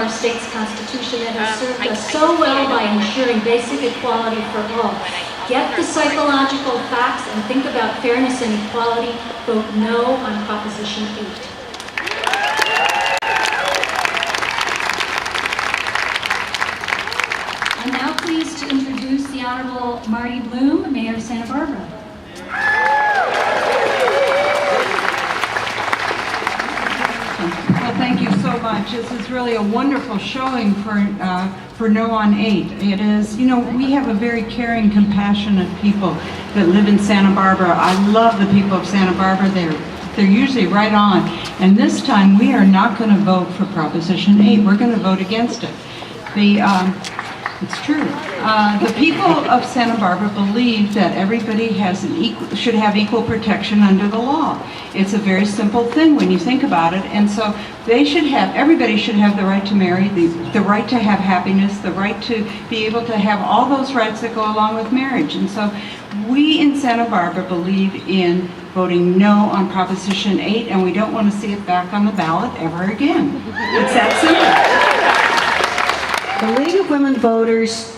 our state's constitution that has served us so well by ensuring basic equality for all. Get the psychological facts and think about fairness and equality. Vote no on Proposition 8. I'm now pleased to introduce the Honorable Marty Blum, Mayor of Santa Barbara. Well, thank you so much. This is really a wonderful showing for No on 8. It is, you know, we have a very caring, compassionate people that live in Santa Barbara. I love the people of Santa Barbara. They're usually right on. And this time we are not going to vote for Proposition 8. We're going to vote against it. It's true. The people of Santa Barbara believe that everybody should have equal protection under the law. It's a very simple thing when you think about it, and so everybody should have the right to marry, the right to have happiness, the right to be able to have all those rights that go along with marriage. And so we in Santa Barbara believe in voting no on Proposition 8, and we don't want to see it back on the ballot ever again. It's that simple. The League of Women Voters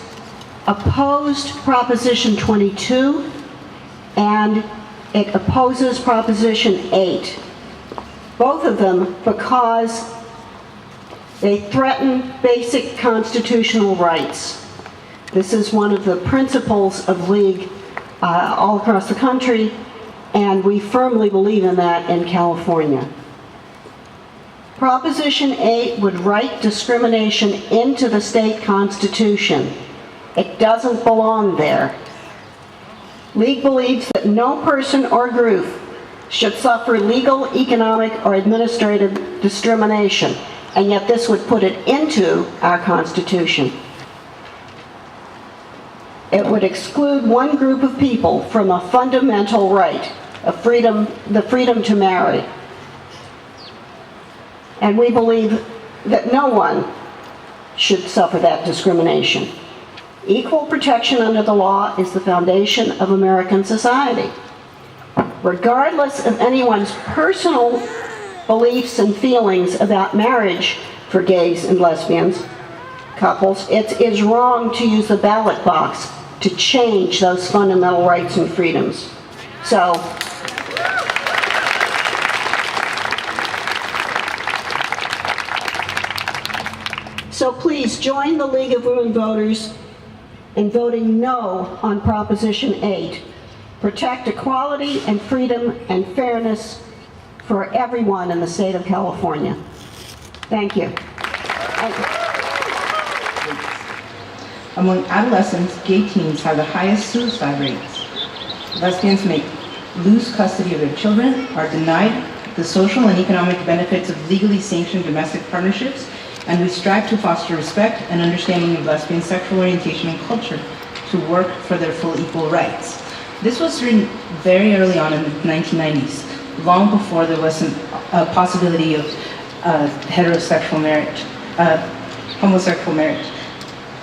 opposed Proposition 22, and it opposes Proposition 8. Both of them because they threaten basic constitutional rights. This is one of the principles of League all across the country, and we firmly believe in that in California. Proposition 8 would write discrimination into the state constitution. It doesn't belong there. League believes that no person or group should suffer legal, economic, or administrative discrimination, and yet this would put it into our Constitution. It would exclude one group of people from a fundamental right, the freedom to marry. And we believe that no one should suffer that discrimination. Equal protection under the law is the foundation of American society. Regardless of anyone's personal beliefs and feelings about marriage for gays and lesbians couples, it is wrong to use the ballot box to change those fundamental rights and freedoms. So please join the League of Women Voters in voting no on Proposition 8. Protect equality and freedom and fairness for everyone in the state of California. Thank you. Among adolescents, gay teens have the highest suicide rates. Lesbians may lose custody of their children, are denied the social and economic benefits of legally sanctioned domestic partnerships, and we strive to foster respect and understanding of lesbian sexual orientation and culture to work for their full equal rights. This was written very early on in the 1990s, long before there was a possibility of heterosexual marriage, homosexual marriage.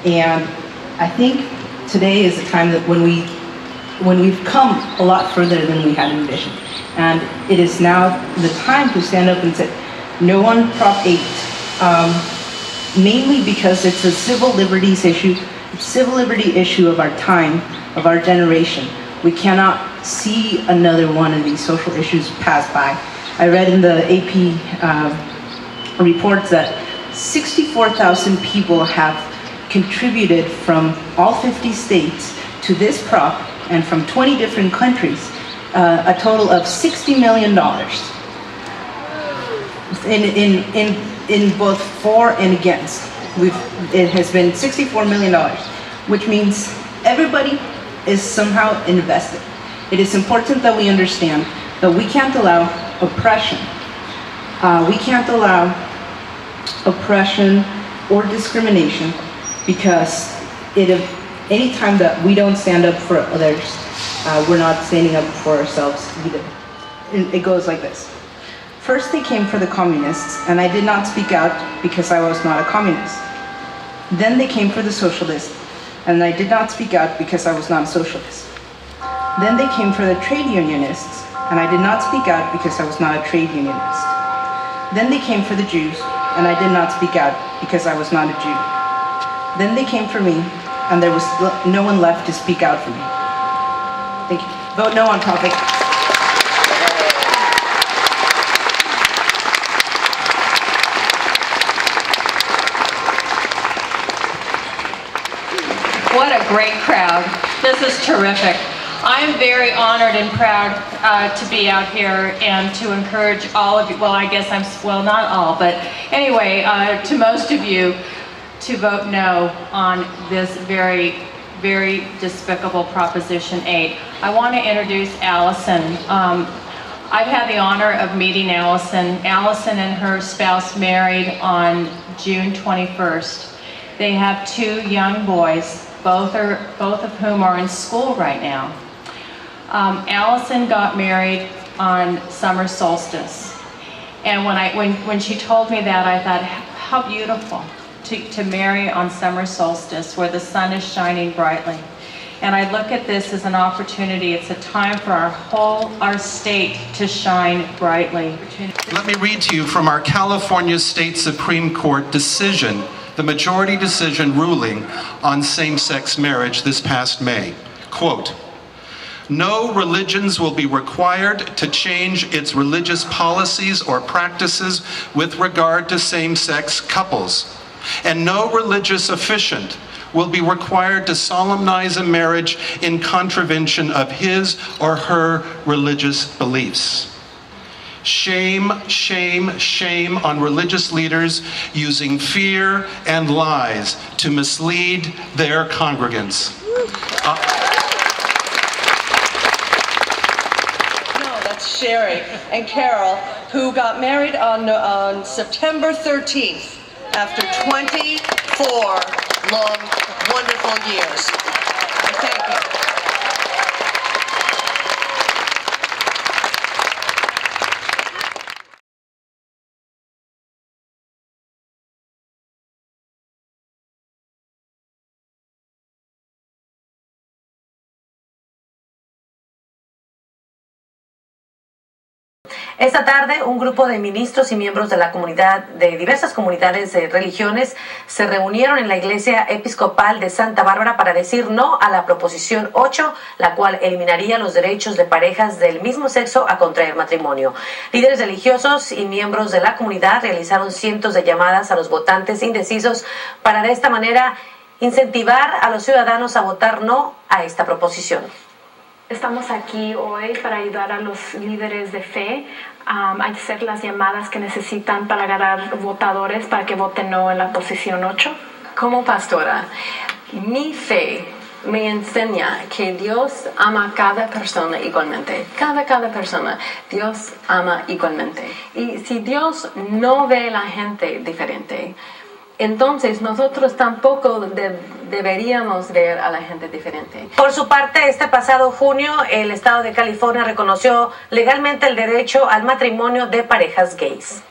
And I think today is the time that when we've come a lot further than we had envisioned. And it is now the time to stand up and say, no on Prop 8. Mainly because it's a civil liberties issue, of our time, of our generation. We cannot see another one of these social issues pass by. I read in the AP reports that 64,000 people have contributed from all 50 states to this prop, and from 20 different countries, a total of $60 million. In both for and against. It has been $64 million, which means everybody is somehow invested. It is important that we understand that we can't allow oppression. We can't allow oppression or discrimination, because any time that we don't stand up for others, we're not standing up for ourselves either. It goes like this. First they came for the communists, and I did not speak out because I was not a communist. Then they came for the socialists, and I did not speak out because I was not a socialist. Then they came for the trade unionists, and I did not speak out because I was not a trade unionist. Then they came for the Jews, and I did not speak out because I was not a Jew. Then they came for me, and there was no one left to speak out for me. Thank you. Vote no on Prop 8. What a great crowd. This is terrific. I am very honored and proud to be out here and to encourage all of you, well, I guess well, not all, but anyway, to most of you, to vote no on this very, very despicable Proposition 8. I want to introduce Allison. I've had the honor of meeting Allison. Allison and her spouse married on June 21st. They have 2 young boys, both of whom are in school right now. Allison got married on summer solstice, and when she told me that, I thought, how beautiful to marry on summer solstice where the sun is shining brightly. And I look at this as an opportunity. It's a time for our state to shine brightly. Let me read to you from our California State Supreme Court decision, the majority decision ruling on same-sex marriage this past May. Quote, "No religions will be required to change its religious policies or practices with regard to same-sex couples, and no religious officiant will be required to solemnize a marriage in contravention of his or her religious beliefs. Shame, shame, shame on religious leaders using fear and lies to mislead their congregants." Sherry and Carol, who got married on September 13th after 24 long, wonderful years. Thank you. Esta tarde, un grupo de ministros y miembros de la comunidad, de diversas comunidades de religiones, se reunieron en la iglesia Episcopal de Santa Bárbara para decir no a la Proposición 8, la cual eliminaría los derechos de parejas del mismo sexo a contraer matrimonio. Líderes religiosos y miembros de la comunidad realizaron cientos de llamadas a los votantes indecisos para de esta manera incentivar a los ciudadanos a votar no a esta proposición. Estamos aquí hoy para ayudar a los líderes de fe a hacer las llamadas que necesitan para agarrar votadores para que voten no en la posición 8. Como pastora, mi fe me enseña que Dios ama a cada persona igualmente. Cada persona, Dios ama igualmente. Y si Dios no ve a la gente diferente, entonces nosotros tampoco deberíamos ver a la gente diferente. Por su parte, este pasado junio, el estado de California reconoció legalmente el derecho al matrimonio de parejas gays.